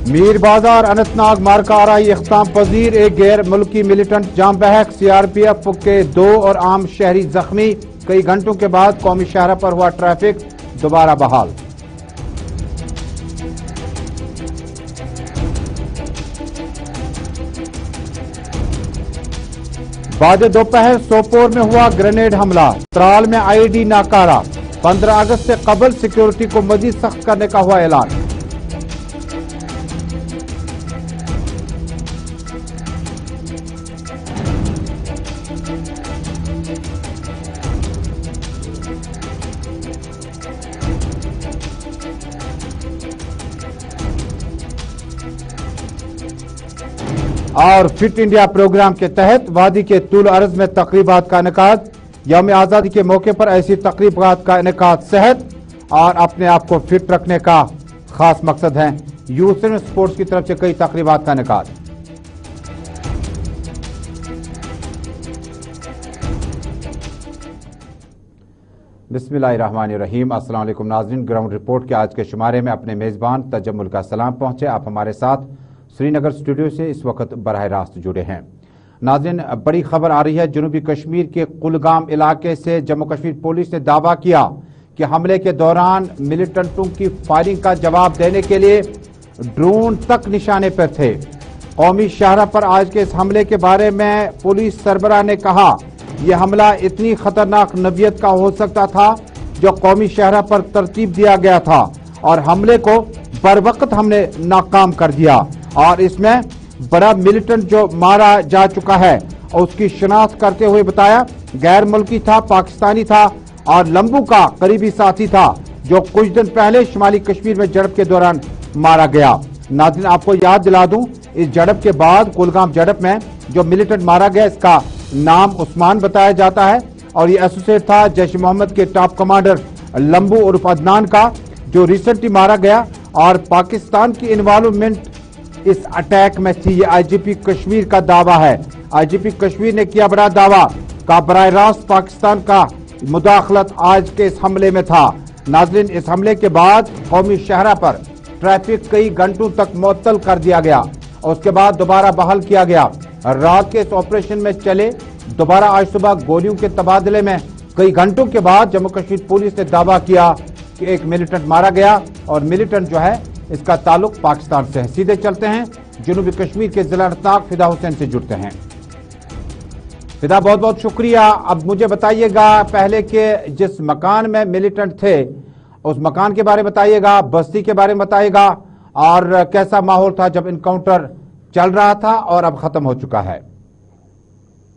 میر بازار اننتناگ مارکہ آرائی اختتام پذیر، ایک غیر ملکی ملیٹنٹ جاں بحق، سی آر پی ایف کے 2 اور عام شہری زخمی۔ کئی گھنٹوں کے بعد قومی شاہراہ پر ہوا ٹریفک دوبارہ بحال۔ بعد دوپہر سوپور میں ہوا گرینیڈ حملہ، ترال میں آئی ڈی ناکارہ۔ 15 اگست سے قبل سیکیورٹی کو مزید سخت کرنے کا ہوا اعلان۔ اور فٹ انڈیا پروگرام کے تحت وادی کے طول و عرض میں تقریبات کا انعقاد۔ یوم آزادی کے موقع پر ایسی تقریبات کا انعقاد صحت اور اپنے آپ کو فٹ رکھنے کا خاص مقصد ہے۔ یوتھ سپورٹس کی طرف سے کئی تقریبات کا انعقاد۔ بسم اللہ الرحمن الرحیم۔ السلام علیکم ناظرین، گراؤنڈ رپورٹ کے آج کے شمارے میں اپنے میزبان تجمل کا سلام پہنچے۔ آپ ہمارے ساتھ سری نگر اسٹوڈیو سے اس وقت براہ راست جڑے ہیں۔ ناظرین، بڑی خبر آ رہی ہے جنوبی کشمیر کے کلگام علاقے سے۔ جموں کشمیر پولیس نے دعویٰ کیا کہ حملے کے دوران ملیٹنٹوں کی فائرنگ کا جواب دینے کے لیے ڈرون تک نشانے پر تھے۔ قومی شاہراہ پر آج کے اس حملے کے بارے میں پولیس سربراہ نے کہا، یہ حملہ اتنی خطرناک نوعیت کا ہو سکتا تھا جو قومی شاہراہ پر ترتیب دیا گیا تھا، اور حملے کو بر وقت ہم نے ناکام کر دیا، اور اس میں بڑا ملیٹنٹ جو مارا جا چکا ہے اور اس کی شناخت کرتے ہوئے بتایا غیر ملکی تھا، پاکستانی تھا اور لمبو کا قریبی ساتھی تھا جو کچھ دن پہلے شمالی کشمیر میں جھڑپ کے دوران مارا گیا۔ ناظرین، آپ کو یاد دلا دوں، اس جھڑپ کے بعد کلگام جھڑپ میں جو ملیٹنٹ مارا گیا اس کا نام عثمان بتایا جاتا ہے، اور یہ ایسوسیٹ تھا جیش محمد کے ٹاپ کمانڈر لمبو عرف عدنان کا، جو ریسنٹلی مارا گیا، اور پاکستان کی انوالومنٹ اس اٹیک میں تھی۔ یہ آئی جی پی کشمیر کا دعویٰ ہے۔ آئی جی پی کشمیر نے کیا بڑا دعویٰ، کا براہ راست پاکستان کا مداخلت آج کے اس حملے میں تھا۔ ناظرین، اس حملے کے بعد قومی شاہراہ پر ٹریفک کئی گھنٹوں تک معطل کر دیا گیا اور اس کے بعد دوبارہ بحال کیا گیا۔ رات کے اس آپریشن میں چلے دوبارہ آج صبح گولیوں کے تبادلے میں کئی گھنٹوں کے بعد جموں کشمیر پولیس نے دعویٰ کیا کہ ایک ملیٹنٹ مارا گیا، اور ملیٹنٹ جو ہے اس کا تعلق پاکستان سے ہے۔ سیدھے چلتے ہیں جنوبی کشمیر کے ضلع اننتناگ، فدا حسین سے جڑتے ہیں۔ فدا، بہت بہت شکریہ۔ اب مجھے بتائیے گا پہلے کہ جس مکان میں ملیٹنٹ تھے اس مکان کے بارے میں بتائیے گا، بستی کے بارے میں بتائیے گا، اور کیسا ماحول تھا جب انکاؤنٹر چل رہا تھا اور اب ختم ہو چکا ہے۔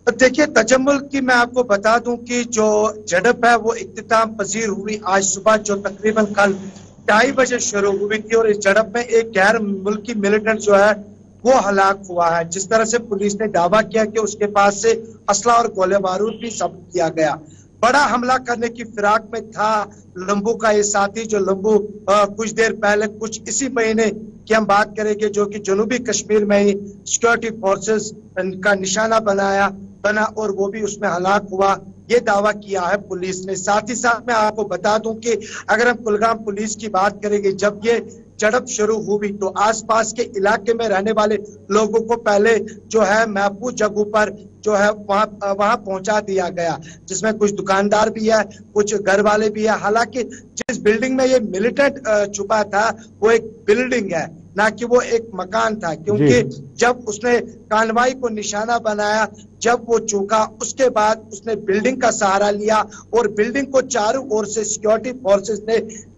دیکھیے تجمل کی میں آپ کو بتا دوں کہ جو جھڑپ ہے وہ اختتام پذیر ہوئی آج صبح، جو تقریباً کل 2:30 بجے شروع ہوئی تھی، اور اس جھڑپ میں ایک غیر ملکی ملیٹنٹ جو ہے وہ ہلاک ہوا ہے۔ جس طرح سے پولیس نے دعویٰ کیا کہ اس کے پاس سے اسلحہ اور گولے بارود بھی ضبط کیا گیا۔ بڑا حملہ کرنے کی فراق میں تھا لمبو کا یہ ساتھی، جو لمبو کچھ دیر پہلے، کچھ اسی مہینے کی ہم بات کریں گے، جو کہ جنوبی کشمیر میں ہی سیکورٹی فورسز کا نشانہ بنا اور وہ بھی اس میں ہلاک ہوا، یہ دعویٰ کیا ہے پولیس نے۔ ساتھ ہی ساتھ میں آپ کو بتا دوں کہ اگر ہم کلگام پولیس کی بات کریں گے، جب یہ جھڑپ شروع ہوئی تو آس پاس کے علاقے میں رہنے والے لوگوں کو پہلے جو ہے محفوظ جگہوں پر جو ہے وہاں پہنچا دیا گیا، جس میں کچھ دکاندار بھی ہے، کچھ گھر والے بھی ہے۔ حالانکہ جس بلڈنگ میں یہ ملیٹنٹ چھپا تھا وہ ایک بلڈنگ ہے، نہ کہ وہ ایک مکان تھا، کیونکہ جب اس نے کانوائی کو نشانہ بنایا، جب وہ چوکا، اس کے بعد اس نے بلڈنگ کا سہارا لیا اور بلڈنگ کو چاروں اور سے سیکورٹی فورسز نے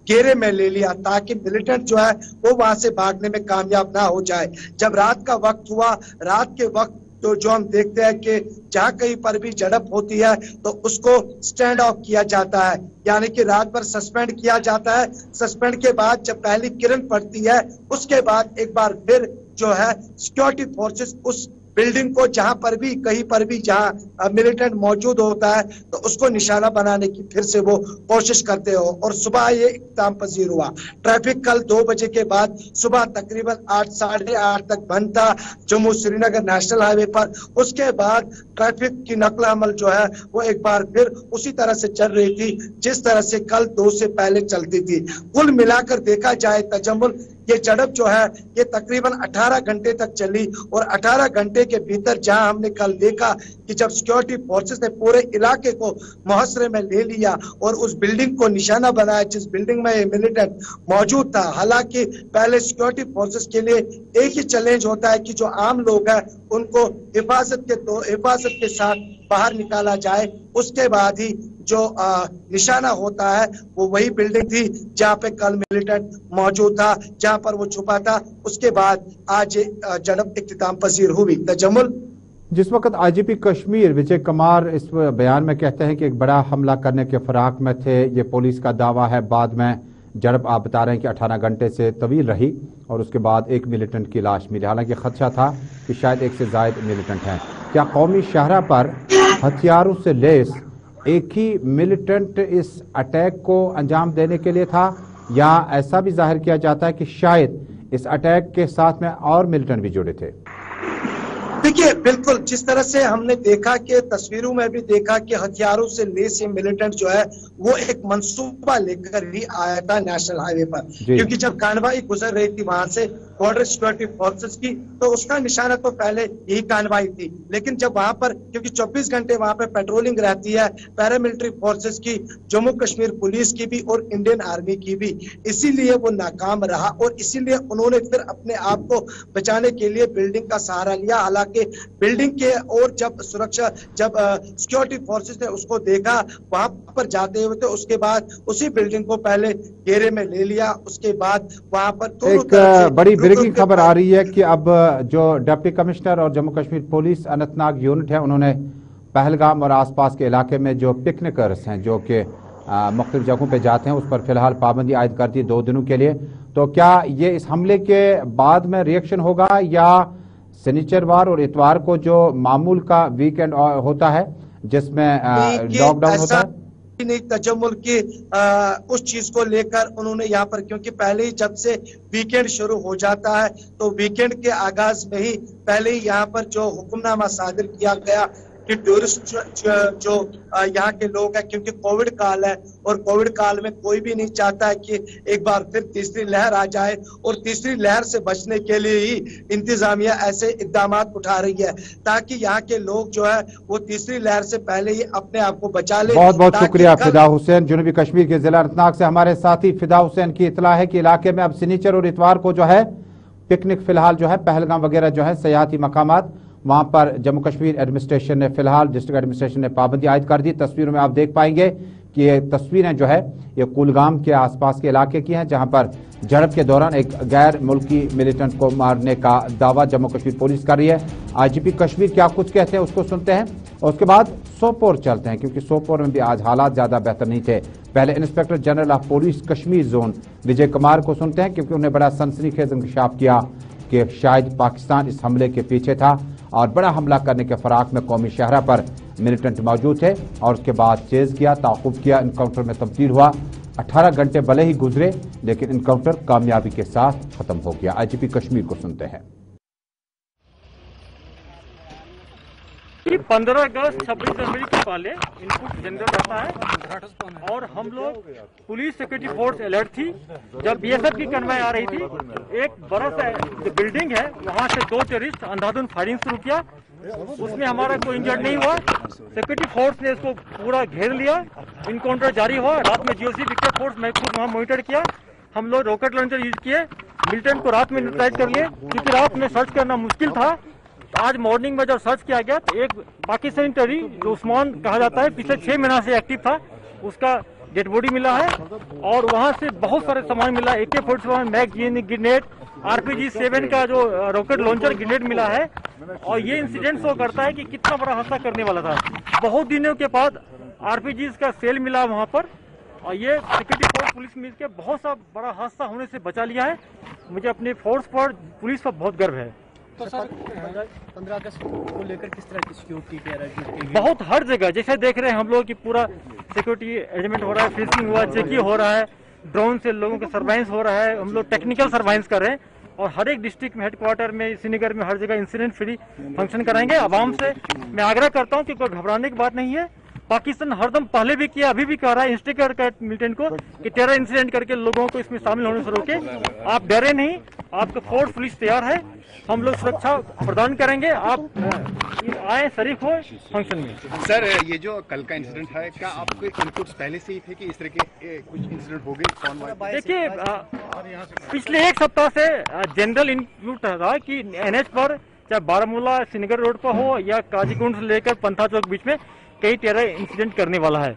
گھیرے میں لے لیا تاکہ ملیٹنٹ جو ہے وہ وہاں سے بھاگنے میں کامیاب نہ ہو جائے۔ جب رات کا وقت ہوا، رات کے وقت تو جو ہم دیکھتے ہیں کہ جہاں کہیں پر بھی جھڑپ ہوتی ہے تو اس کو سٹینڈ آف کیا جاتا ہے، یعنی کہ رات بھر سسپینڈ کیا جاتا ہے۔ سسپینڈ کے بعد جب پہلی کرن پڑتی ہے اس کے بعد ایک بار پھر جو ہے سیکورٹی فورسز اس بلڈنگ کو جہاں پر بھی کہیں پر بھی جہاں ملیٹنٹ موجود ہوتا ہے تو اس کو نشانہ بنانے کی پھر سے وہ کوشش کرتے ہو، اور صبح یہ اختتام پذیر ہوا۔ ٹریفک کل 2 بجے کے بعد صبح تقریباً 8 ساڑھے 8 تک بند تھا جموں سری نگر نیشنل ہائی وے پر۔ اس کے بعد ٹریفک کی نقل حمل جو ہے وہ ایک بار پھر اسی طرح سے چل رہی تھی جس طرح سے کل 2 سے پہلے چلتی تھی۔ کل ملا کر دیکھا جائے تجمل، ये झड़प जो है ये तकरीबन 18 घंटे तक चली और 18 घंटे के भीतर जहां हमने कल देखा कि जब सिक्योरिटी फोर्सेस ने पूरे इलाके को मुहसरे में ले लिया और उस बिल्डिंग को निशाना बनाया जिस बिल्डिंग में ये मिलिटेंट मौजूद था। हालांकि पहले सिक्योरिटी फोर्सेस के लिए एक ही चैलेंज होता है कि जो आम लोग हैं उनको हिफाजत के साथ बाहर निकाला जाए, उसके बाद ही जो निशाना होता है वो वही बिल्डिंग थी जहां पे कल मिलिटेंट मौजूद था, जहां पर वो छुपा था। उसके बाद आज झड़प इख्तिताम पसीर हुई। तजम्मुल। जिस वक्त आईजीपी कश्मीर विजय कुमार इस बयान में कहते हैं कि एक बड़ा हमला करने के फिराक में थे, ये पुलिस का दावा है, बाद में झड़प आप बता रहे हैं कि 18 घंटे से तवील रही और उसके बाद एक मिलिटेंट की लाश मिली। हालांकि खदशा था कि शायद एक से ज्यादा मिलिटेंट हैं। क्या कौमी शाहरा पर हथियारों से लैस एक ही मिलिटेंट इस अटैक को अंजाम देने के लिए था, या ऐसा भी जाहिर किया जाता है कि शायद इस अटैक के साथ में और मिलिटेंट भी जुड़े थे? देखिए, बिल्कुल जिस तरह से हमने देखा कि तस्वीरों में भी देखा कि हथियारों से लैस ये मिलिटेंट जो है वो एक मंसूबा लेकर ही आया था नेशनल हाईवे पर, क्योंकि जब कार्रवाई गुजर रही थी वहां से बॉर्डर सिक्योरिटी फोर्सेस की, तो उसका निशाना तो पहले यही कार्रवाई थी। लेकिन जब वहां पर क्योंकि 24 घंटे वहां पर पेट्रोलिंग रहती है पैरामिलिट्री फोर्सेस की, जम्मू कश्मीर पुलिस की भी और इंडियन आर्मी की भी, इसीलिए वो नाकाम रहा और इसीलिए उन्होंने फिर अपने आप को बचाने के लिए बिल्डिंग का सहारा लिया। हालांकि बिल्डिंग के और जब सिक्योरिटी फोर्सेस ने उसको देखा वहां पर जाते हुए, तो उसके बाद उसी बिल्डिंग को पहले घेरे में ले लिया। उसके बाद वहां पर एक बड़ी ब्रेकिंग खबर आ रही है कि अब जो डिप्टी कमिश्नर और जम्मू कश्मीर पुलिस अनंतनाग यूनिट है, उन्होंने पहलगाम और आसपास के इलाके में जो पिकनिकर्स हैं जो कि मुख्तलिफ जगहों पे जाते हैं उस पर फिलहाल पाबंदी आयद कर दी 2 दिनों के लिए। तो क्या ये इस हमले के बाद में रिएक्शन होगा, या शनिचरवार और इतवार को जो मामूल का वीकेंड होता है जिसमें लॉकडाउन होता है? नहीं, तजम्मुल की उस चीज को लेकर उन्होंने यहाँ पर, क्योंकि पहले ही जब से वीकेंड शुरू हो जाता है तो वीकेंड के आगाज में ही पहले ही यहाँ पर जो हुक्मनामा सादिर किया गया कि टूरिस्ट जो यहाँ के लोग हैं, क्योंकि कोविड काल है और कोविड काल में कोई भी नहीं चाहता है कि एक बार फिर तीसरी लहर आ जाए, और तीसरी लहर से बचने के लिए ही इंतजामिया ऐसे इकदाम उठा रही है ताकि यहाँ के लोग जो है वो तीसरी लहर से पहले ही अपने आप को बचा ले। बहुत बहुत शुक्रिया फिदा हुसैन। जनूबी कश्मीर के जिला अनंतनाग से हमारे साथी फिदा हुसैन की इतला है कि इलाके में अब शनिचर और इतवार को जो है पिकनिक फिलहाल जो है पहलगाम वगैरह जो है सयाहती मकामात, वहां पर जम्मू कश्मीर एडमिनिस्ट्रेशन ने फिलहाल डिस्ट्रिक्ट एडमिनिस्ट्रेशन ने पाबंदी आयद कर दी। तस्वीरों में आप देख पाएंगे कि ये तस्वीरें जो है ये कुलगाम के आसपास के इलाके की हैं, जहां पर झड़प के दौरान एक गैर मुल्की मिलिटेंट को मारने का दावा जम्मू कश्मीर पुलिस कर रही है। आईजीपी कश्मीर क्या कुछ कहते हैं उसको सुनते हैं और उसके बाद सोपोर चलते हैं, क्योंकि सोपोर में भी आज हालात ज्यादा बेहतर नहीं थे। पहले inspector general of police Kashmir zone Vijay Kumar को सुनते हैं, क्योंकि उन्हें बड़ा सनसनीखेज इंकशाफ किया कि शायद पाकिस्तान इस हमले के पीछे था और बड़ा हमला करने के फराक में कौमी शहरा पर मिलिटेंट मौजूद थे और उसके बाद चेज किया, ताक़ुब किया, इनकाउंटर में तब्दील हुआ। 18 घंटे भले ही गुजरे लेकिन इनकाउंटर कामयाबी के साथ खत्म हो गया। आईजीपी कश्मीर को सुनते हैं। 15 अगस्त 26 जनवरी के पहले इनपुट जनरल रहता है और हम लोग पुलिस सिक्योरिटी फोर्स अलर्ट थी। जब बीएसएफ की कन्वॉय आ रही थी, एक बड़ा सा जो बिल्डिंग है वहां से 2 टेररिस्ट अंधाधुंध फायरिंग शुरू किया। उसमें हमारा कोई इंजर्ड नहीं हुआ। सिक्योरिटी फोर्स ने इसको पूरा घेर लिया, इनकाउंटर जारी हुआ। रात में जीओसी विक्टर फोर्स मैं खुद वहाँ मॉनिटर किया। हम लोग रॉकेट लॉन्चर यूज किए, मिलिटेंट को रात में न्यूट्रलाइज कर लिए, क्योंकि रात में सर्च करना मुश्किल था। आज मॉर्निंग में जब सर्च किया गया तो एक पाकिस्तानी टेररिस्ट जो उस्मान कहा जाता है पिछले 6 महीना से एक्टिव था, उसका डेड बॉडी मिला है और वहां से बहुत सारे सामान मिला। AK-47 मैगजीन, ग्रेनेड, RPG-7 का जो रॉकेट लॉन्चर ग्रेनेड मिला है। और ये इंसिडेंट शो करता है कि कितना बड़ा हादसा करने वाला था। बहुत दिनों के बाद RPGs का सेल मिला वहां पर और ये सिक्योरिटी फोर्स पुलिस मिल के बहुत सा बड़ा हादसा होने से बचा लिया है। मुझे अपने फोर्स पर, पुलिस पर बहुत गर्व है। तो सर 15 अगस्त को लेकर किस तरह की सिक्योरिटी कह रहा है? बहुत हर जगह जैसे देख रहे हैं हम लोग कि पूरा सिक्योरिटी अरेंजमेंट हो रहा है, फेंसिंग हुआ, चेकिंग हो रहा है, ड्रोन से लोगों का सर्वाइलेंस हो रहा है। हम लोग टेक्निकल सर्वाइलेंस कर रहे हैं और हर एक डिस्ट्रिक्ट में, हेडक्वार्टर में, श्रीनगर में, हर जगह इंसिडेंट फ्री फंक्शन कराएंगे। आवाम से मैं आग्रह करता हूं कि कोई घबराने की बात नहीं है पाकिस्तान हरदम पहले भी किया, अभी भी कह रहा है, इंस्टेट कर मिलिटेंट को कि टेरर इंसिडेंट करके लोगों को इसमें शामिल होने से रोके। आप डरे नहीं, आपका फोर्स पुलिस तैयार है, हम लोग सुरक्षा प्रदान करेंगे, आप आए शरीक हो फंक्शन में। सर, ये जो कल का इंसिडेंट है, क्या आपके इनपुट्स पहले से ही थे कि इस तरह के कुछ इंसिडेंट हो गए? देखिए, पिछले एक सप्ताह से जनरल इनपुट था कि एनएच पर चाहे बारामूला श्रीनगर रोड पर हो या काजीकुंड से लेकर पंथा चौक बीच में कई टेरर इंसिडेंट करने वाला है,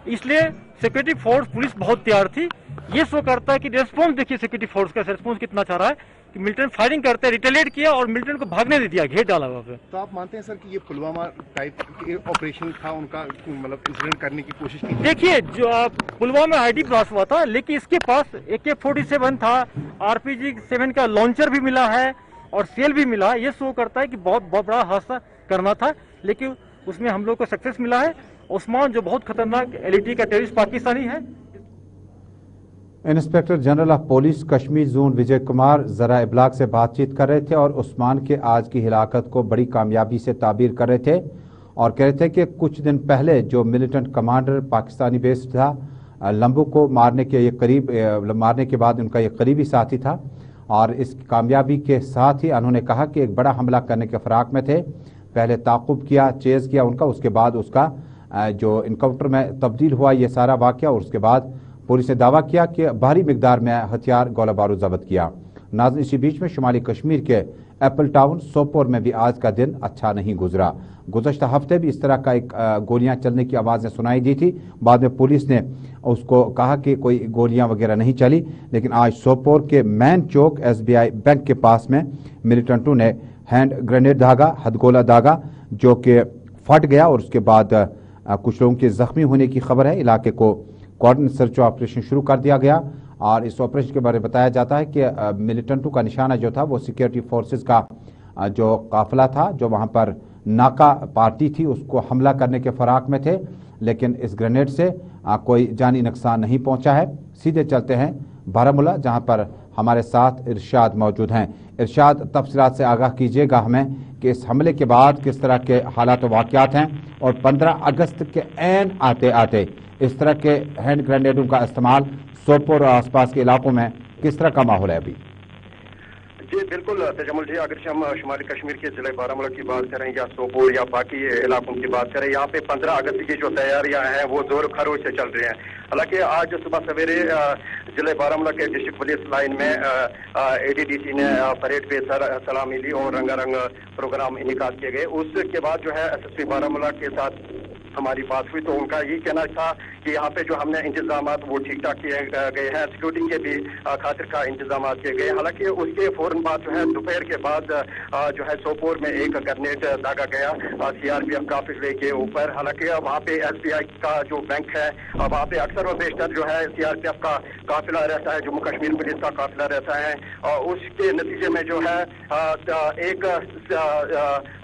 इसलिए सिक्योरिटी फोर्स पुलिस बहुत तैयार थी। ये शो करता है कि रेस्पॉन्स देखिए सिक्योरिटी फोर्स का रेस्पॉन्स कितना अच्छा रहा है कि मिलिटेंट फायरिंग करते रिटेलिएट किया और मिलिटेंट को भागने नहीं दिया, घेर डाला वहाँ पे। तो आप मानते हैं सर कि ये पुलवामा टाइप ऑपरेशन था, उनका मतलब इंसिडेंट करने की कोशिश की? देखिए, जो पुलवामा आईडी ब्लास्ट हुआ था, लेकिन इसके पास AK-47 था, RPG-7 का लॉन्चर भी मिला है और सेल भी मिला है। ये शो करता है कि बहुत बड़ा हादसा करना था, लेकिन उसमें हम लोग को सक्सेस मिला है। उस्मान जो बहुत खतरनाक LET का टेररिस्ट पाकिस्तानी है। Inspector general of police Kashmir zone Vijay Kumar जरा इब्लाग से बातचीत कर रहे थे और उस्मान के आज की हिलाकत को बड़ी कामयाबी से ताबीर कर रहे थे और कह रहे थे कि कुछ दिन पहले जो मिलिटेंट कमांडर पाकिस्तानी बेस्ड था, लंबू को मारने के बाद उनका ये करीबी साथी था और इस कामयाबी के साथ ही उन्होंने कहा कि एक बड़ा हमला करने के फराक में थे। पहले ताक़ुब किया, चेज़ किया उनका, उसके बाद उसका जो इनकाउंटर में तब्दील हुआ ये सारा वाक़या, और उसके बाद पुलिस ने दावा किया कि भारी मिकदार में हथियार गोला बारूद जब्त किया। नाज़रीन, इसी बीच में शुमाली कश्मीर के एप्पल टाउन सोपोर में भी आज का दिन अच्छा नहीं गुजरा। गुज़श्ता हफ्ते भी इस तरह का एक गोलियां चलने की आवाज़ें सुनाई दी थी, बाद में पुलिस ने उसको कहा कि कोई गोलियां वगैरह नहीं चली, लेकिन आज सोपोर के मैन चौक SBI बैंक के पास में मिलिटेंटों ने हैंड ग्रेनेड दागा, हथगोला दागा, जो कि फट गया और उसके बाद कुछ लोगों के जख्मी होने की खबर है। इलाके को कोऑर्डिनेट सर्च ऑपरेशन शुरू कर दिया गया और इस ऑपरेशन के बारे में बताया जाता है कि मिलिटेंटों का निशाना जो था वो सिक्योरिटी फोर्सेस का जो काफिला था, जो वहाँ पर नाका पार्टी थी, उसको हमला करने के फराक में थे, लेकिन इस ग्रेनेड से कोई जानी नुकसान नहीं पहुंचा है। सीधे चलते हैं बारामूला, जहां पर हमारे साथ इरशाद मौजूद हैं। इरशाद, तफसीलात से आगाह कीजिएगा हमें कि इस हमले के बाद किस तरह के हालात व वाक़यात हैं और 15 अगस्त के ऐन आते आते इस तरह के हैंड ग्रेनेडों का इस्तेमाल सोपोर और आसपास के इलाकों में किस तरह का माहौल है अभी? जी बिल्कुल तजम्मुल जी, अगर हम शुमाली कश्मीर के जिले बारामूला की बात करें या सोपोर या बाकी इलाकों की बात करें, यहाँ पे 15 अगस्त की जो तैयारियां हैं वो जोर खरोश से चल रही हैं। हालांकि आज सुबह सवेरे जिले बारामूला के डिस्ट्रिक्ट पुलिस लाइन में ADDC ने परेड पे सलामी ली और रंगारंग प्रोग्राम इनेकाद किए गए। उसके बाद जो है SSP बारामूला के साथ हमारी बात हुई तो उनका यही कहना था कि यहाँ पे जो हमने इंतजाम वो ठीक ठाक किए गए हैं, सिक्योरिटी के भी खातिर का इंतजाम किए गए। हालांकि उसके फौरन बाद जो है दोपहर के बाद जो है सोपोर में एक ग्रेनेड दागा गया CRPF काफिले के ऊपर। हालांकि वहाँ पे SBI का जो बैंक है वहाँ पे अक्सर व बेशतर जो है CRPF का काफिला रहता है, जम्मू कश्मीर पुलिस का काफिला रहता है और उसके नतीजे में जो है एक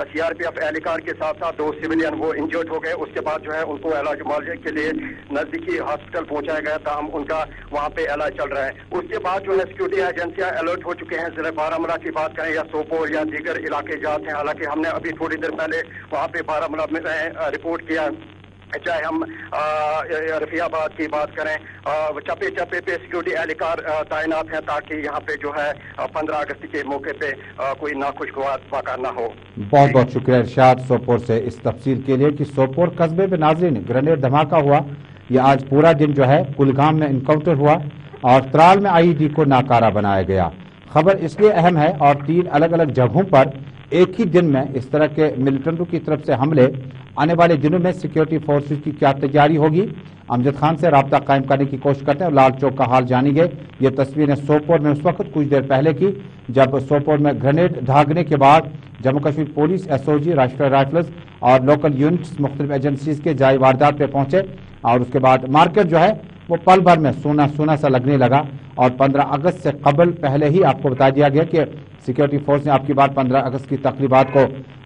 CRPF एहलकार के साथ साथ 2 सिविलियन वो इंजर्ड हो गए। उसके बाद जो है उनको इलाज मुआवजे के लिए नजदीकी हॉस्पिटल पहुंचाया गया था, हम उनका वहां पे इलाज चल रहा है। उसके बाद जो है सिक्योरिटी एजेंसियां अलर्ट हो चुके हैं। जिले बारामूला की बात करें या सोपोर या दीगर इलाके जाते हैं, हालांकि हमने अभी थोड़ी देर पहले वहां पे बारामूला में रिपोर्ट किया, चाहे हम रफियाबाद की बात करें, चप्पे चप्पे पे सिक्योरिटी एहलकार तैनात हैं ताकि यहाँ पे जो है 15 अगस्त के मौके पे कोई नाखुशगवार वाक़ा ना हो। बहुत बहुत शुक्रिया इरशाद सोपोर से इस तफसील के लिए कि सोपोर कस्बे में नाज़रीन ग्रेनेड धमाका हुआ। ये आज पूरा दिन जो है कुलगाम में इनकाउंटर हुआ और त्राल में IED को नाकारा बनाया गया। खबर इसलिए अहम है और 3 अलग अलग जगहों पर एक ही दिन में इस तरह के मिलिटेंटों की तरफ से हमले, आने वाले दिनों में सिक्योरिटी फोर्सेस की क्या तैयारी होगी। अमजद खान से राब्ता कायम करने की कोशिश करते हैं और लाल चौक का हाल जानेंगे। ये तस्वीरें सोपोर में उस वक्त कुछ देर पहले की जब सोपोर में ग्रेनेड दागने के बाद जम्मू कश्मीर पुलिस, SOG, राष्ट्रीय राइफल्स और लोकल यूनिट्स मुख्तलिफ एजेंसीज के जाए वारदात पे पहुंचे और उसके बाद मार्केट जो है वो पल भर में सोना सोना सा लगने लगा। और 15 अगस्त से कबल पहले ही आपको बता दिया गया कि सिक्योरिटी फोर्स ने आपकी बार 15 अगस्त की तकरीबात को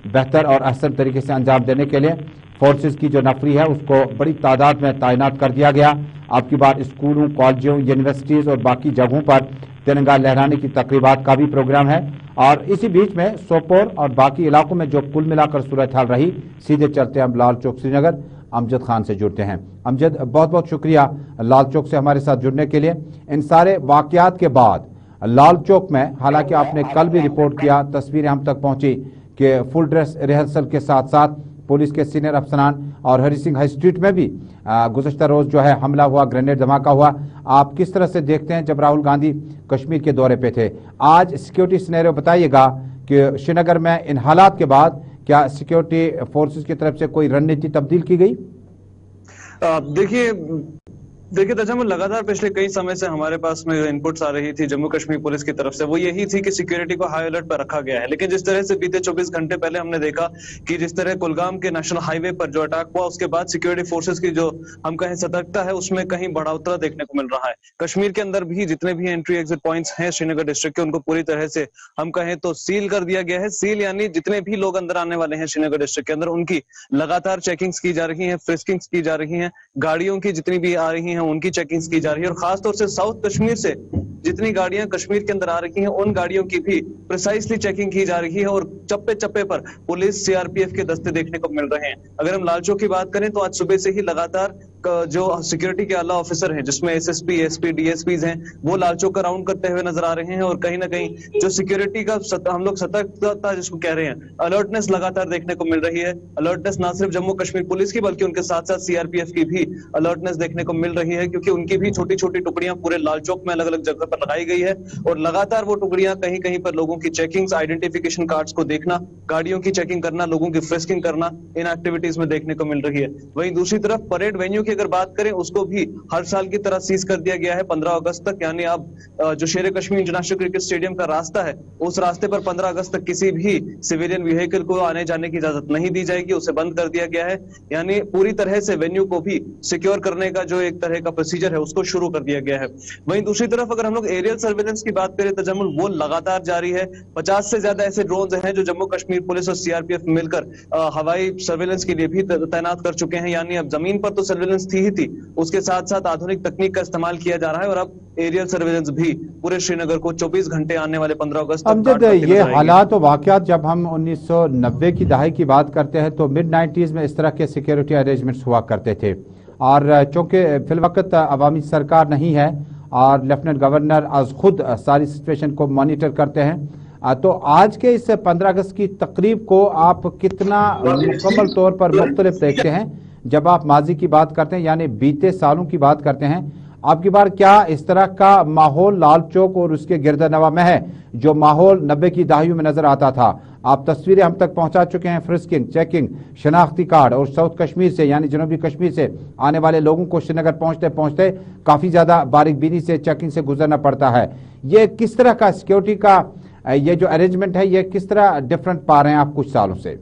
बेहतर और अहसन तरीके से अंजाम देने के लिए फोर्सेस की जो नफरी है उसको बड़ी तादाद में तैनात कर दिया गया। आपकी बार स्कूलों, कॉलेजों, यूनिवर्सिटीज़ और बाकी जगहों पर तिरंगा लहराने की तकरीबात का भी प्रोग्राम है। और इसी बीच में सोपोर और बाकी इलाकों में जो कुल मिलाकर सूरत हाल रही, सीधे चलते हम लाल चौक श्रीनगर। अमजद खान से जुड़ते हैं। अमजद, बहुत बहुत शुक्रिया लाल चौक से हमारे साथ जुड़ने के लिए। इन सारे वाकयात के बाद लाल चौक में, हालांकि आपने कल भी रिपोर्ट किया, तस्वीरें हम तक पहुंची कि फुल ड्रेस रिहर्सल के साथ साथ पुलिस के सीनियर अफसरान और हरी सिंह हाई स्ट्रीट में भी गुज़श्ता रोज जो है हमला हुआ, ग्रेनेड धमाका हुआ। आप किस तरह से देखते हैं जब राहुल गांधी कश्मीर के दौरे पे थे? आज सिक्योरिटी सिनेरियो बताइएगा कि श्रीनगर में इन हालात के बाद क्या सिक्योरिटी फोर्सेस की तरफ से कोई रणनीति तब्दील की गई? देखिए तजम्मुल, लगातार पिछले कई समय से हमारे पास में इनपुट्स आ रही थी जम्मू कश्मीर पुलिस की तरफ से, वो यही थी कि सिक्योरिटी को हाई अलर्ट पर रखा गया है। लेकिन जिस तरह से बीते 24 घंटे पहले हमने देखा कि जिस तरह कुलगाम के नेशनल हाईवे पर जो अटैक हुआ, उसके बाद सिक्योरिटी फोर्सेस की जो हम कहें सतर्कता है, उसमें कहीं बढ़ोतरा देखने को मिल रहा है। कश्मीर के अंदर भी जितने भी एंट्री एग्जिट पॉइंट्स हैं श्रीनगर डिस्ट्रिक्ट के, उनको पूरी तरह से हम कहें तो सील कर दिया गया है। सील यानी जितने भी लोग अंदर आने वाले हैं श्रीनगर डिस्ट्रिक्ट के अंदर, उनकी लगातार चेकिंग्स की जा रही है, फ्रिस्किंग्स की जा रही है, गाड़ियों की जितनी भी आ रही है उनकी चेकिंग्स जा रही है, और खासतौर से साउथ कश्मीर से जितनी गाड़ियां कश्मीर के अंदर आ रही हैं उन गाड़ियों की भी प्रिसाइसली चेकिंग की जा रही है, और चप्पे चप्पे पर पुलिस सीआरपीएफ के दस्ते देखने को मिल रहे हैं। अगर हम लाल चौक की बात करें तो आज सुबह से ही लगातार जो सिक्योरिटी के आला ऑफिसर हैं, जिसमें एसएसपी, एसपी, डीएसपीज हैं, वो लाल चौक का राउंड करते हुए नजर आ रहे हैं। और कहीं ना कहीं जो सिक्योरिटी का हम लोग सतर्कता जिसको कह रहे हैं, अलर्टनेस लगातार देखने को मिल रही है। अलर्टनेस ना सिर्फ जम्मू कश्मीर पुलिस की बल्कि उनके साथ साथ सीआरपीएफ की भी अलर्टनेस देखने को मिल रही है, क्योंकि उनकी भी छोटी छोटी टुकड़ियां पूरे लाल चौक में अलग अलग जगह पर लगाई गई है, और लगातार वो टुकड़ियां कहीं कहीं पर लोगों की चेकिंग्स, आइडेंटिफिकेशन कार्ड्स को देखना, गाड़ियों की चेकिंग करना, लोगों की फ्रिस्किंग करना, इन एक्टिविटीज में देखने को मिल रही है। वहीं दूसरी तरफ परेड वेन्यू की अगर बात करें, उसको भी हर साल की तरह सीज कर दिया गया है 15 अगस्त तक। यानी अब जो शेर कश्मीर इंटरनेशनल क्रिकेट स्टेडियम का रास्ता है, उस रास्ते पर 15 अगस्त तक किसी भी सिविलियन व्हीकल को आने जाने की इजाजत नहीं दी जाएगी, उसे बंद कर दिया गया है। यानी पूरी तरह से वेन्यू को भी सिक्योर करने का जो एक तरह का प्रोसीजर है, उसको शुरू कर दिया गया है। वहीं दूसरी तरफ अगर हम लोग एरियल सर्वेलेंस की बात करें तो तजम्मुल, वो लगातार जारी है। 50 से ज्यादा ऐसे ड्रोन्स हैं जो जम्मू कश्मीर पुलिस और सीआरपीएफ मिलकर हवाई सर्वेलेंस के लिए भी तैनात कर चुके हैं। यानी अब जमीन पर तो सर्वेलेंस थी ही थी, उसके साथ साथ आधुनिक तकनीक का इस्तेमाल किया जा रहा है, और अब एरियल सर्वेलेंस भी पूरे श्रीनगर को 24 घंटे आने वाले 15 अगस्त तक। ये हालात और वाकयात जब हम 1990 की दहाई की बात करते हैं तो मिड 90s में इस तरह के सिक्योरिटी अरेंजमेंट्स हुआ करते थे, और चूंकि फिलवक्त अवामी सरकार नहीं है और लेफ्टिनेंट गवर्नर आज खुद सारी सिचुएशन को मॉनिटर करते हैं, तो आज के इस 15 अगस्त की तकरीब को आप कितना मुकम्मल तौर पर मुख्तलिफ देखते हैं? जब आप माजी की बात करते हैं, यानी बीते सालों की बात करते हैं, आपकी बार क्या इस तरह का माहौल लाल चौक और उसके गिरदनवा में है जो माहौल 90 की दहाइयों में नजर आता था? आप तस्वीरें हम तक पहुंचा चुके हैं, फ्रिस्किंग, चेकिंग, शनाख्ती कार्ड, और साउथ कश्मीर से यानी जनूबी कश्मीर से आने वाले लोगों को श्रीनगर पहुंचते पहुंचते काफी ज्यादा बारीक बीनी से चेकिंग से गुजरना पड़ता है। ये किस तरह का सिक्योरिटी का ये जो अरेंजमेंट है, ये किस तरह डिफरेंट पा रहे हैं आप कुछ सालों से?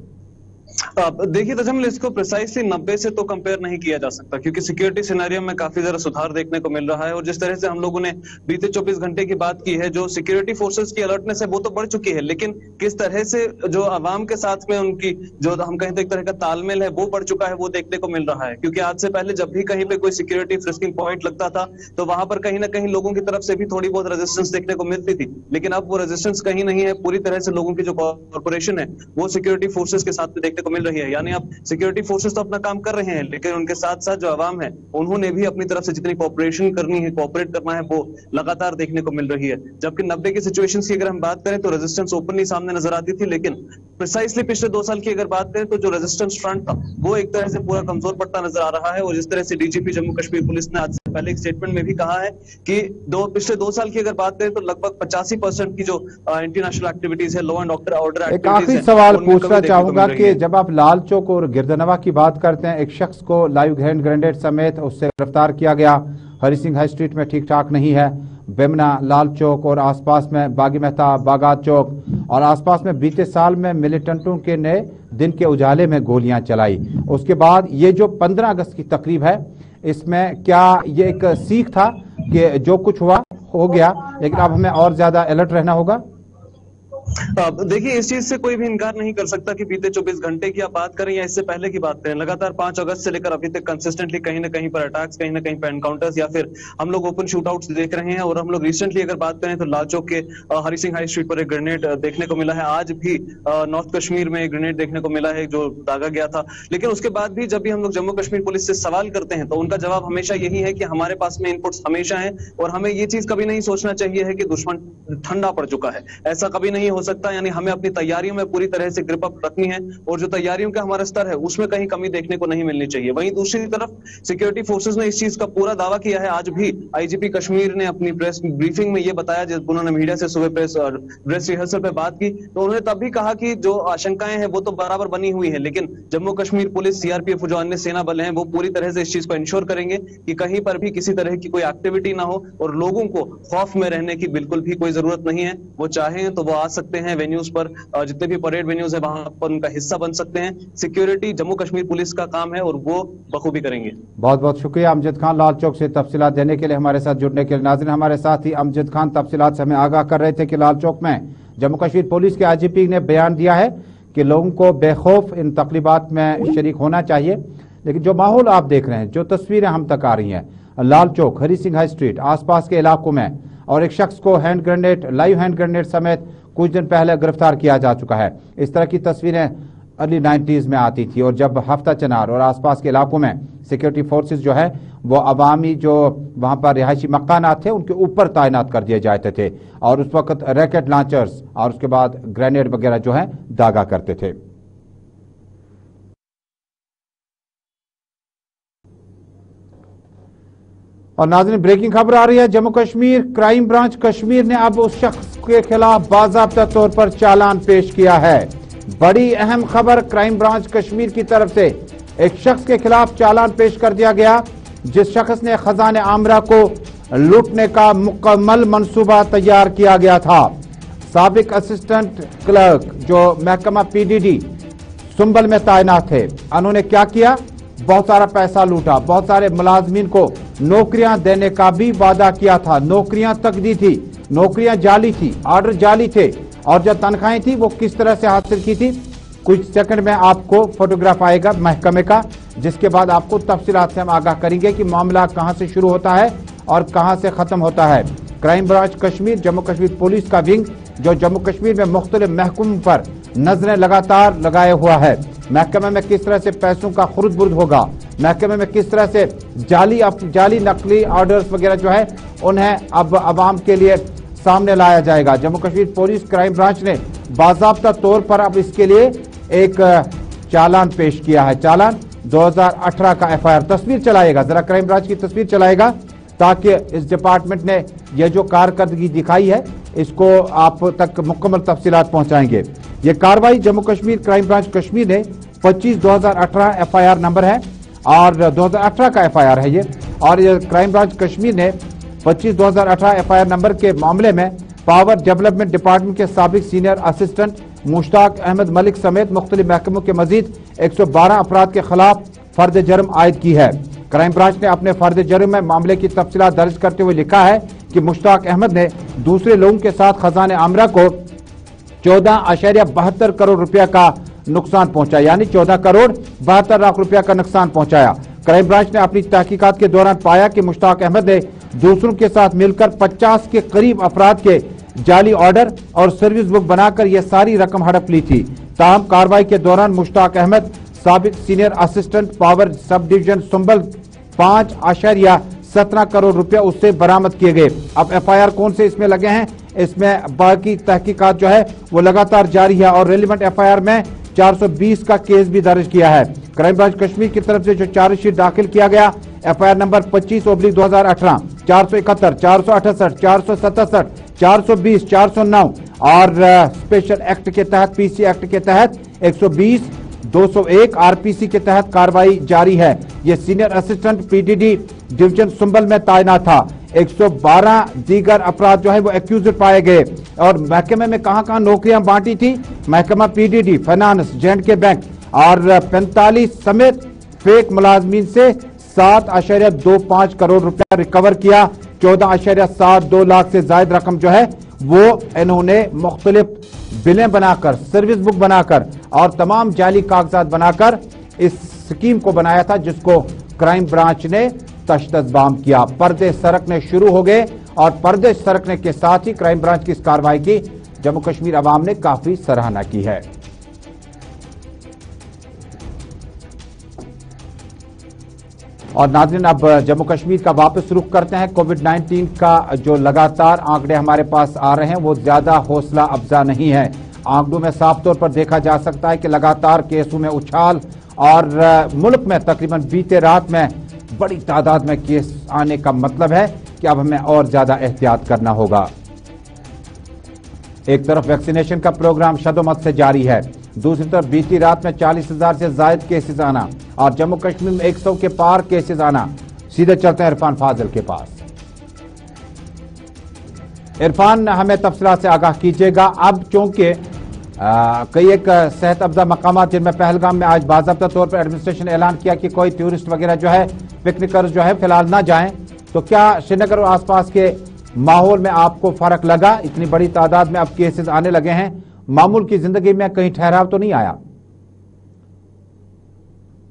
देखिए तजम्मुल, इसको प्रिसाइसली 90 से तो कंपेयर नहीं किया जा सकता, क्योंकि सिक्योरिटी सिनेरियो में काफी ज्यादा सुधार देखने को मिल रहा है। और जिस तरह से हम लोगों ने बीते 24 घंटे की बात की है, जो सिक्योरिटी फोर्सेस की अलर्टनेस है वो तो बढ़ चुकी है, लेकिन किस तरह से जो आवाम के साथ में उनकी जो हम कहें तो एक तरह का तालमेल है वो बढ़ चुका है, वो देखने को मिल रहा है। क्योंकि आज से पहले जब भी कहीं पे कोई सिक्योरिटी फ्रिस्किंग पॉइंट लगता था तो वहां पर कहीं ना कहीं लोगों की तरफ से भी थोड़ी बहुत रेजिस्टेंस देखने को मिलती थी, लेकिन अब वो रेजिस्टेंस कहीं नहीं है। पूरी तरह से लोगों की जो कॉर्पोरेशन है वो सिक्योरिटी फोर्सेस के साथ देखने को मिल रही है। यानी अब सिक्योरिटी फोर्सेस तो अपना काम कर रहे हैं, लेकिन उनके साथ साथ जो आवाम है उन्होंने भी अपनी तरफ से जितनी कोऑपरेशन करनी है, कोऑपरेट करना है, वो लगातार देखने को मिल रही है। जबकि 90 की सिचुएशंस की अगर हम बात करें तो रेजिस्टेंस ओपनली सामने नजर आती थी, लेकिन प्रिसाइसली पिछले 2 साल की अगर बात करें तो जो रेजिस्टेंस फ्रंट था वो एक तरह से पूरा कमजोर पड़ता नजर आ रहा है। और जिस तरह से डीजीपी जम्मू कश्मीर पुलिस ने आज से पहले एक स्टेटमेंट में भी कहा है कि पिछले 2 साल की अगर बात करें तो लगभग 85% की जो इंटरनेशनल एक्टिविटीज है, लॉ एंड ऑर्डर एक आखिरी सवाल पूछना चाहूंगा कि जब आप लाल चौक और गिरदनवा की बात करते हैं, एक शख्स को लाइव हैंड ग्रेनेड समेत उससे गिरफ्तार किया गया, हरी सिंह हाई स्ट्रीट में ठीक ठाक नहीं है, बेमना, लाल चौक और आसपास में बागी मेहता, बागात चौक और आसपास में बीते साल में मिलिटेंटों के ने दिन के उजाले में गोलियां चलाई। उसके बाद ये जो 15 अगस्त की तकरीब है, इसमें क्या ये एक सीख था कि जो कुछ हुआ हो गया, लेकिन अब हमें और ज्यादा अलर्ट रहना होगा? देखिए, इस चीज से कोई भी इनकार नहीं कर सकता कि बीते 24 घंटे की आप बात करें या इससे पहले की बात करें, लगातार 5 अगस्त से लेकर अभी तक कंसिस्टेंटली कहीं ना कहीं पर अटैक्स, कहीं ना कहीं पर एनकाउंटर्स या फिर हम लोग ओपन शूटआउट्स देख रहे हैं। और हम लोग रिसेंटली अगर बात करें तो लाल चौक के हरि सिंह हाई स्ट्रीट पर एक ग्रेनेड देखने को मिला है। आज भी नॉर्थ कश्मीर में एक ग्रेनेड देखने को मिला है जो दागा गया था। लेकिन उसके बाद भी जब भी हम लोग जम्मू कश्मीर पुलिस से सवाल करते हैं तो उनका जवाब हमेशा यही है कि हमारे पास में इनपुट्स हमेशा हैं और हमें ये चीज कभी नहीं सोचना चाहिए है कि दुश्मन ठंडा पड़ चुका है। ऐसा कभी नहीं हो सकता। यानी हमें अपनी तैयारियों में पूरी तरह से ग्रिप अप रखनी है और जो तैयारियों का हमारा स्तर है उसमें कहीं कमी देखने को नहीं मिलनी चाहिए। वहीं दूसरी तरफ सिक्योरिटी फोर्सेस ने इस चीज का पूरा दावा किया है। आज भी आईजीपी कश्मीर ने अपनी प्रेस ब्रीफिंग में ये बताया, जब उन्होंने मीडिया से सुबह प्रेस रिहर्सल पे बात की तो उन्होंने तब भी कहा कि जो आशंकाएं हैं वो तो बराबर बनी हुई है, लेकिन जम्मू कश्मीर पुलिस, सीआरपीएफ, जो अन्य सेना बल हैं वो पूरी तरह से इस चीज को इंश्योर करेंगे कि कहीं पर भी किसी तरह की कोई एक्टिविटी ना हो और लोगों को खौफ में रहने की बिल्कुल भी कोई जरूरत नहीं है। वो चाहें तो वो आ सकते हैं वेन्यूज पर, जितने भी परेड वेन्यूज है वहां पर उनका हिस्सा बन सकते हैं। सिक्योरिटी जम्मू कश्मीर पुलिस का काम है और वो बखूबी करेंगे। बहुत बहुत शुक्रिया अमजद खान, लाल चौक से तफसीलात देने के लिए, हमारे साथ जुड़ने के लिए। नाज़रीन, हमारे साथ ही अमजद खान तफसीलात से हमें आगाह कर रहे थे कि लाल चौक में जम्मू कश्मीर पुलिस के आईजीपी ने बयान दिया है कि लोगों को बेखौफ इन तकरीबात में शरीक होना चाहिए। लेकिन जो माहौल आप देख रहे हैं, जो तस्वीरें हम तक आ रही हैं, लाल चौक, हरी सिंह हाई स्ट्रीट, आसपास के इलाकों में, और एक शख्स को hand grenade, live hand grenade समेत कुछ दिन पहले गिरफ्तार किया जा चुका है। इस तरह की तस्वीरें अर्ली 90s में आती थी और जब हफ्ता चनार और आसपास के इलाकों में सिक्योरिटी फोर्सेस जो है वो अवामी जो वहां पर रिहायशी मकानात थे उनके ऊपर तैनात कर दिए जाते थे और उस वक्त रैकेट लॉन्चर्स और उसके बाद ग्रेनेड वगैरह जो है दागा करते थे। और नाज़रीन, ब्रेकिंग खबर आ रही है। जम्मू कश्मीर क्राइम ब्रांच कश्मीर ने अब उस शख्स के खिलाफ बाज़ाब्ता तौर पर चालान पेश किया है। बड़ी अहम खबर क्राइम ब्रांच कश्मीर की तरफ से एक शख्स के खिलाफ चालान पेश कर दिया गया जिस शख्स ने खजाने आमरा को लूटने का मुकम्मल मंसूबा तैयार किया गया था। साबिक असिस्टेंट क्लर्क जो महकमा पीडीडी सुंबल में तैनात थे, उन्होंने क्या किया, बहुत सारा पैसा लूटा, बहुत सारे मुलाजमीन को नौकरियां देने का भी वादा किया था, नौकरियां तक दी थी, नौकरियां जाली थी, ऑर्डर जाली थे और जो तनख्वाहें थी वो किस तरह से हासिल की थी। कुछ सेकंड में आपको फोटोग्राफ आएगा महकमे का, जिसके बाद आपको तफसीलात से हम आगाह करेंगे कि मामला कहां से शुरू होता है और कहां से खत्म होता है। Crime branch Kashmir, Jammu Kashmir police का विंग जो जम्मू कश्मीर में मुख्तलिफ महकमों पर नजरें लगातार लगाए हुआ है। महकमे में किस तरह से पैसों का खुर्द बुर्द होगा, महकमे में किस तरह से जाली नकली ऑर्डर्स वगैरह जो है उन्हें अब आवाम के लिए सामने लाया जाएगा। Jammu Kashmir police crime branch ने बाज़ाब्ता तौर पर अब इसके लिए एक चालान पेश किया है। चालान 2018 का एफआईआर तस्वीर चलाएगा, जरा क्राइम ब्रांच की तस्वीर चलाएगा ताकि इस डिपार्टमेंट ने यह जो कारकर्दगी दिखाई है इसको आप तक मुकम्मल तफसीलात पहुंचाएंगे। ये कार्रवाई जम्मू कश्मीर क्राइम ब्रांच कश्मीर ने 25/2018 एफआईआर नंबर है और 2018 का एफआईआर है ये, और ये क्राइम ब्रांच कश्मीर ने 25/2018 एफआईआर नंबर के मामले में पावर डेवलपमेंट डिपार्टमेंट के साबिक सीनियर असिस्टेंट मुश्ताक अहमद मलिक समेत मुख्तलिफ महकमों के मजीद 112 अफराद के खिलाफ फर्द जर्म आयद की है। क्राइम ब्रांच ने अपने फर्द जर्म में मामले की तफसीलात दर्ज करते हुए लिखा है कि मुश्ताक अहमद ने दूसरे लोगों के साथ खजाने आमरा को 14.72 करोड़ रुपया का नुकसान पहुंचाया, यानी 14 करोड़ 72 लाख रुपया का नुकसान पहुंचाया। क्राइम ब्रांच ने अपनी तहकीकात के दौरान पाया कि मुश्ताक अहमद ने दूसरों के साथ मिलकर 50 के करीब अफराद के जाली ऑर्डर और सर्विस बुक बनाकर यह सारी रकम हड़प ली थी। ताहम कार्रवाई के दौरान मुश्ताक अहमद साबिक senior assistant power sub division Sumbal 5.17 crore रुपया उससे बरामद किए गए। अब एफआईआर कौन से इसमें लगे हैं, इसमें बाकी तहकीकात जो है वो लगातार जारी है और रेलिवेंट एफआईआर में 420 का केस भी दर्ज किया है। क्राइम ब्रांच कश्मीर की तरफ से जो चार्जशीट दाखिल किया गया एफआईआर नंबर 25/2018, 471, 468, 467, 420, 409 और स्पेशल एक्ट के तहत, पीसी एक्ट के तहत 120, 201 आरपीसी के तहत कार्रवाई जारी है। ये senior assistant PDD division Sumbal में तैनात था। 112 दीगर अपराध जो है वो एक्यूज्ड पाए गए। और महकमे में कहां नौकरियां बांटी थी, महकमा पीडीडी, फाइनेंस, J&K बैंक और 45 समेत फेक मुलाजमीन से 7.25 करोड़ रुपया रिकवर किया। 14.72 लाख से ज्यादा रकम जो है वो इन्होंने मुख्तलिफ बिलें बनाकर, सर्विस बुक बनाकर और तमाम जाली कागजात बनाकर इस स्कीम को बनाया था, जिसको क्राइम ब्रांच ने तश्तज़बाम किया। पर्दे सरकने शुरू हो गए और पर्दे सरकने के साथ ही क्राइम ब्रांच की इस कार्रवाई की जम्मू कश्मीर अवाम ने काफी सराहना की है। और नाज़रीन, अब जम्मू कश्मीर का वापस रुख करते हैं। कोविड-19 का जो लगातार आंकड़े हमारे पास आ रहे हैं वो ज्यादा हौसला अफजा नहीं है। आंकड़ों में साफ तौर पर देखा जा सकता है कि लगातार केसों में उछाल और मुल्क में तकरीबन बीते रात में बड़ी तादाद में केस आने का मतलब है कि अब हमें और ज्यादा एहतियात करना होगा। एक तरफ वैक्सीनेशन का प्रोग्राम शदोमत से जारी है, दूसरी तरफ बीती रात में 40,000 से ज्यादा केसेस आना और जम्मू कश्मीर में 100 के पार केसेस आना। सीधे चलते हैं इरफान फाजिल के पास। इरफान, हमें तफसीलात से आगाह कीजिएगा। अब चूंकि कई एक सेहत अफजा मकामात जिनमें पहलगाम में आज बाज़ाब्ता तौर पर एडमिनिस्ट्रेशन ऐलान किया कि कोई टूरिस्ट वगैरह जो है, पिकनिकर्स जो है फिलहाल ना जाएं, तो क्या श्रीनगर और आसपास के माहौल में आपको फर्क लगा? इतनी बड़ी तादाद में अब केसेस आने लगे हैं, मामूल की जिंदगी में कहीं ठहराव तो नहीं आया?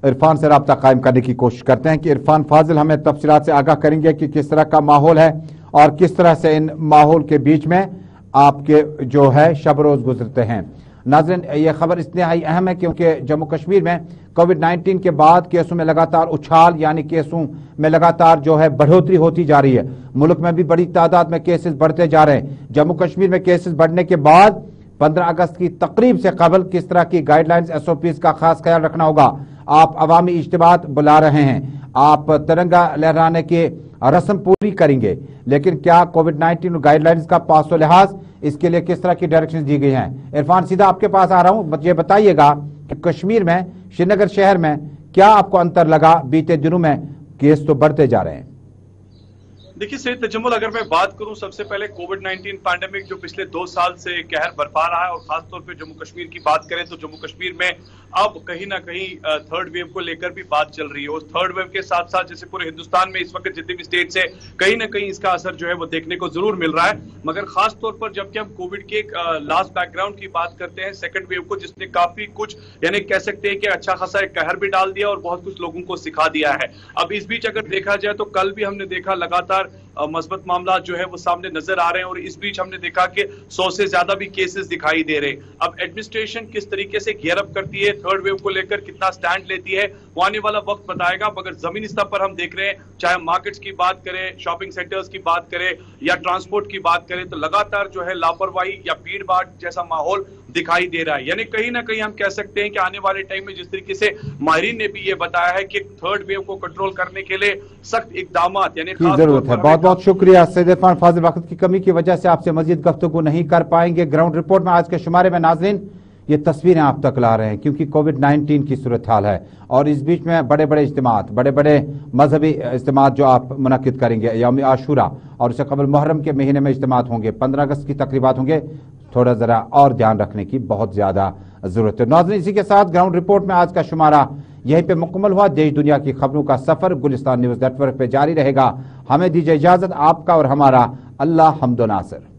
इरफान से राब्ता कायम करने की कोशिश करते हैं कि इरफान फाजिल हमें तफसीलात से आगाह करेंगे कि किस तरह का माहौल है और किस तरह से इन माहौल के बीच में आपके जो है शब रोज गुजरते हैं। नाज़रीन, यह खबर इसलिए अहम है क्योंकि जम्मू कश्मीर में कोविड-19 के बाद केसों में लगातार उछाल, यानी केसों में लगातार जो है बढ़ोतरी होती जा रही है। मुल्क में भी बड़ी तादाद में केसेस बढ़ते जा रहे हैं। जम्मू कश्मीर में केसेस बढ़ने के बाद 15 अगस्त की तकरीब से कबल किस तरह की गाइडलाइंस, SOPs का खास ख्याल रखना होगा। आप अवामी इज्तिमात बुला रहे हैं, आप तिरंगा लहराने की रस्म पूरी करेंगे, लेकिन क्या कोविड-19 गाइडलाइंस का पासो लिहाज, इसके लिए किस तरह की डायरेक्शन दी गई हैं? इरफान, सीधा आपके पास आ रहा हूं, मुझे बताइएगा कि कश्मीर में, श्रीनगर शहर में क्या आपको अंतर लगा? बीते दिनों में केस तो बढ़ते जा रहे हैं। देखिए सैयद तजम्मुल, अगर मैं बात करूं सबसे पहले कोविड-19 पैंडेमिक जो पिछले 2 साल से कहर बरपा रहा है और खासतौर पे जम्मू कश्मीर की बात करें तो जम्मू कश्मीर में अब कहीं ना कहीं थर्ड वेव को लेकर भी बात चल रही है। और थर्ड वेव के साथ साथ जैसे पूरे हिंदुस्तान में इस वक्त जितने भी स्टेट्स है कहीं ना कहीं इसका असर जो है वो देखने को जरूर मिल रहा है। मगर खास तौर पर जबकि हम कोविड के लास्ट बैकग्राउंड की बात करते हैं, सेकंड वेव को, जिसने काफी कुछ यानी कह सकते हैं कि अच्छा खासा एक कहर भी डाल दिया और बहुत कुछ लोगों को सिखा दिया है। अब इस बीच अगर देखा जाए तो कल भी हमने देखा लगातार मस्बत मामला जो है वो सामने नजर आ रहे हैं और इस बीच हमने देखा कि 100 से ज्यादा भी केसेस दिखाई दे रहे हैं। अब एडमिनिस्ट्रेशन किस तरीके से गियर अप करती है, थर्ड वेव को लेकर कितना स्टैंड लेती है, वो आने वाला वक्त बताएगा। मगर जमीनी स्तर पर हम देख रहे हैं, चाहे मार्केट्स की बात करें, शॉपिंग सेंटर्स की बात करें या ट्रांसपोर्ट की बात करें, तो लगातार जो है लापरवाही या भीड़ भाड़ जैसा माहौल दिखाई दे रहा है। यानी कहीं ना कहीं हम कह सकते हैं कि आने वाले टाइम में जिस तरीके से माहिरीन ने भी ये बताया है कि थर्ड वेव को कंट्रोल करने के लिए सख्त इकदामात यानी जरूरत है। बहुत बहुत शुक्रिया सैयद इरफान फाजिल। वक्त की कमी की वजह से आपसे मजीद गुफ्तगू नहीं कर पाएंगे। ग्राउंड रिपोर्ट में आज के शुमारे में नाज़रीन ये तस्वीरें आप तक ला रहे हैं क्योंकि कोविड-19 की सूरत हाल है और इस बीच में बड़े बड़े इज्तिमात, बड़े बड़े मजहबी इज्तिमात जो आप मुनक्किद करेंगे, यौम आशूरा और उससे कबल मुहर्रम के महीने में इज्तिमात होंगे, 15 अगस्त की तकरीबात होंगे, थोड़ा जरा और ध्यान रखने की बहुत ज्यादा जरूरत है। नाज़रीन, इसी के साथ ग्राउंड रिपोर्ट में आज का शुमारा यहीं पे मुकम्मल हुआ। देश दुनिया की खबरों का सफर गुलिस्तान न्यूज नेटवर्क पे जारी रहेगा। हमें दीजिए इजाजत। आपका और हमारा अल्लाह हम्दो नासिर।